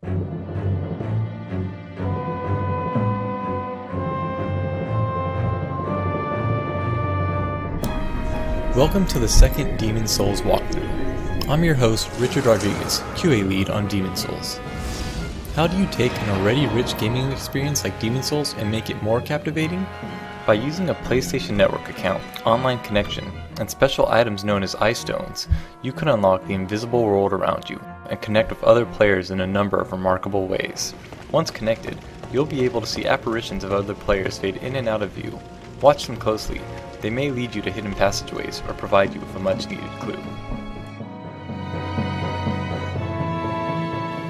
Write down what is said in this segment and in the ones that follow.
Welcome to the second Demon Souls walkthrough. I'm your host, Richard Rodriguez, QA lead on Demon Souls. How do you take an already rich gaming experience like Demon Souls and make it more captivating? By using a PlayStation Network account, online connection, and special items known as Eye Stones, you can unlock the invisible world around you and connect with other players in a number of remarkable ways. Once connected, you'll be able to see apparitions of other players fade in and out of view. Watch them closely. They may lead you to hidden passageways or provide you with a much needed clue.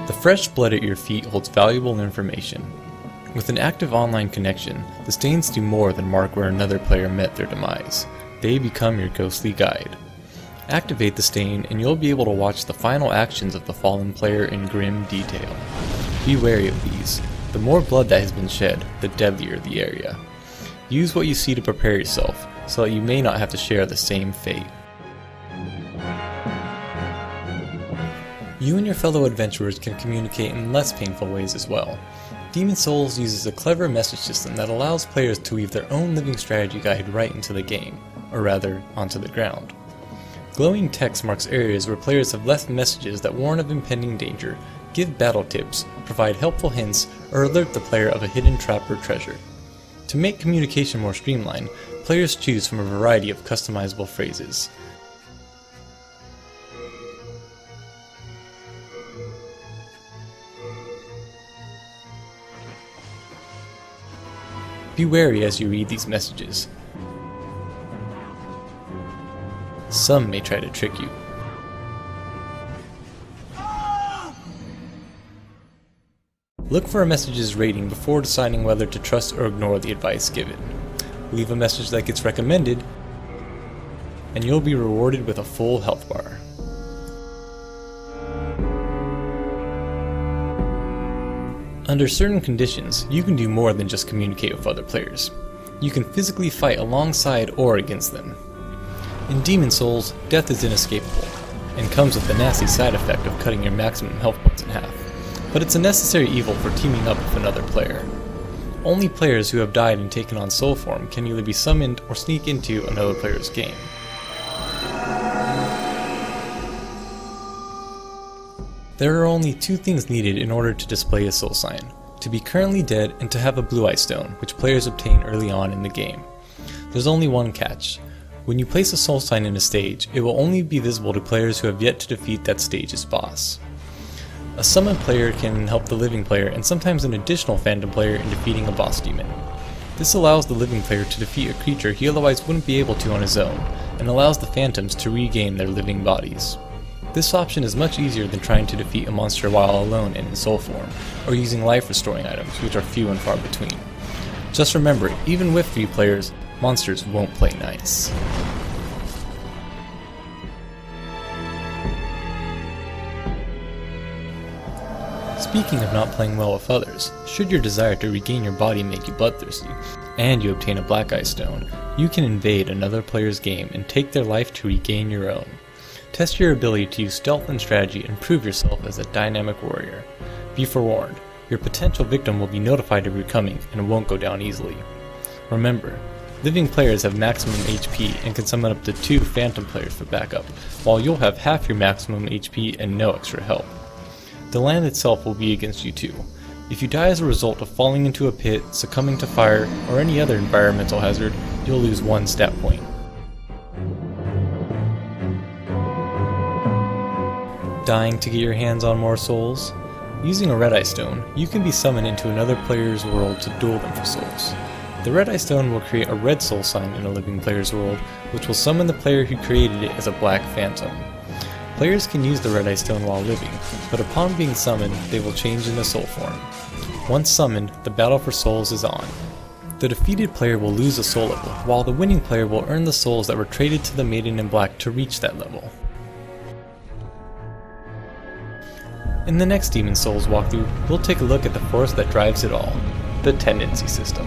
The fresh blood at your feet holds valuable information. With an active online connection, the stains do more than mark where another player met their demise. They become your ghostly guide. Activate the stain and you'll be able to watch the final actions of the fallen player in grim detail. Be wary of these. The more blood that has been shed, the deadlier the area. Use what you see to prepare yourself, so that you may not have to share the same fate. You and your fellow adventurers can communicate in less painful ways as well. Demon Souls uses a clever message system that allows players to weave their own living strategy guide right into the game, or rather, onto the ground. Glowing text marks areas where players have left messages that warn of impending danger, give battle tips, provide helpful hints, or alert the player of a hidden trap or treasure. To make communication more streamlined, players choose from a variety of customizable phrases. Be wary as you read these messages. Some may try to trick you. Look for a message's rating before deciding whether to trust or ignore the advice given. Leave a message that gets recommended, and you'll be rewarded with a full health bar. Under certain conditions, you can do more than just communicate with other players. You can physically fight alongside or against them. In Demon Souls, death is inescapable, and comes with the nasty side effect of cutting your maximum health points in half. But it's a necessary evil for teaming up with another player. Only players who have died and taken on soul form can either be summoned or sneak into another player's game. There are only two things needed in order to display a soul sign: to be currently dead and to have a blue eye stone, which players obtain early on in the game. There's only one catch. When you place a soul sign in a stage, it will only be visible to players who have yet to defeat that stage's boss. A summoned player can help the living player and sometimes an additional phantom player in defeating a boss demon. This allows the living player to defeat a creature he otherwise wouldn't be able to on his own, and allows the phantoms to regain their living bodies. This option is much easier than trying to defeat a monster while alone and in soul form, or using life restoring items, which are few and far between. Just remember, even with 3 players, monsters won't play nice. Speaking of not playing well with others, should your desire to regain your body make you bloodthirsty, and you obtain a black eye stone, you can invade another player's game and take their life to regain your own. Test your ability to use stealth and strategy and prove yourself as a dynamic warrior. Be forewarned, your potential victim will be notified of your coming and won't go down easily. Remember, living players have maximum HP and can summon up to 2 phantom players for backup, while you'll have half your maximum HP and no extra help. The land itself will be against you too. If you die as a result of falling into a pit, succumbing to fire, or any other environmental hazard, you'll lose 1 stat point. Dying to get your hands on more souls? Using a red eye stone, you can be summoned into another player's world to duel them for souls. The red eye stone will create a red soul sign in a living player's world, which will summon the player who created it as a black phantom. Players can use the red eye stone while living, but upon being summoned, they will change into soul form. Once summoned, the battle for souls is on. The defeated player will lose a soul level, while the winning player will earn the souls that were traded to the Maiden in Black to reach that level. In the next Demon Souls walkthrough, we'll take a look at the force that drives it all, the tendency system.